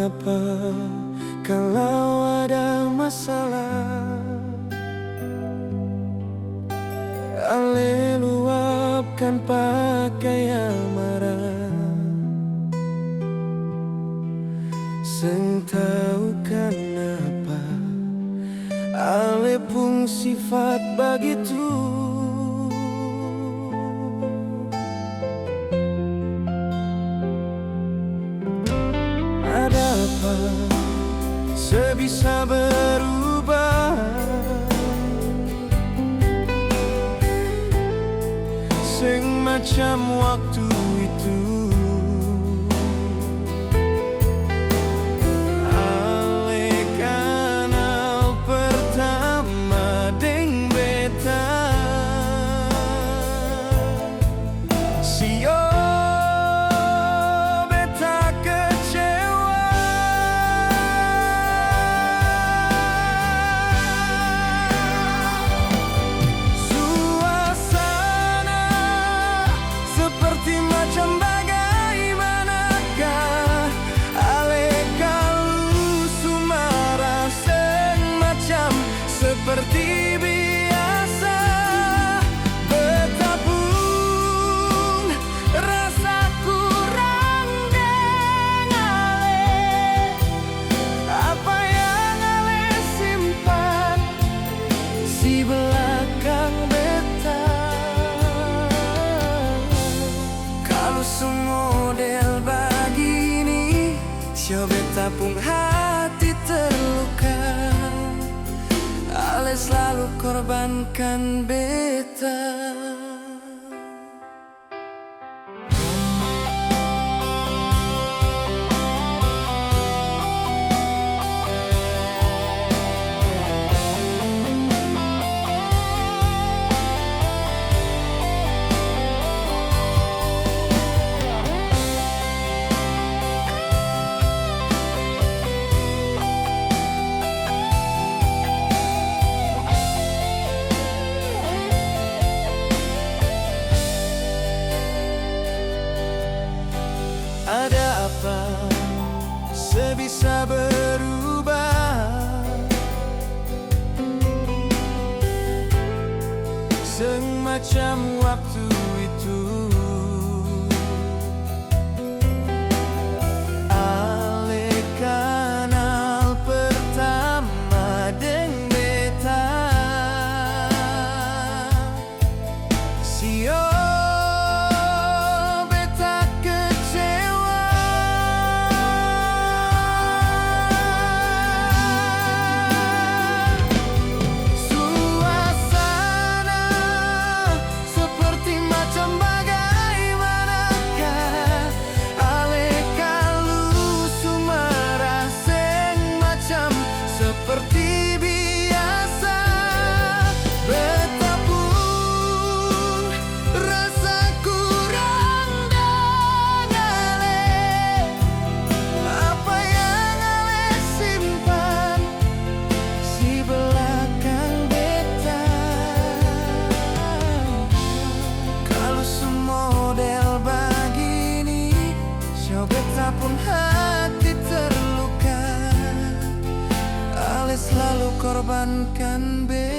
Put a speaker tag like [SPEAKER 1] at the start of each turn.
[SPEAKER 1] menyapa kalau ada masalah. Ale luapkan pakai amarah, seng tahu kenapa ale pun sifat begitu. Ada apa sebisa berubah, sing macam waktu itu. Ale kenal pertama deng beta, sio beta kecewa. Suasana seperti macam bagaimanakah ale kalau sumara, seng macam seperti biasa. Betapun rasa kurang deng ale, apa yang ale simpan si belakang beta. Kalau semodel begini, sio beta pun hati terluka. Ale selalu korbankan beta. Ada apa sebisa berubah, seng macam waktu itu. Ale kenal pertama deng beta, sio seperti biasa. Betapun rasa kurang dan ale, apa yang ale simpan si belakang beta. Kalau semodel begini, sio beta pun hati terluka. Ale selalu korbankan beta.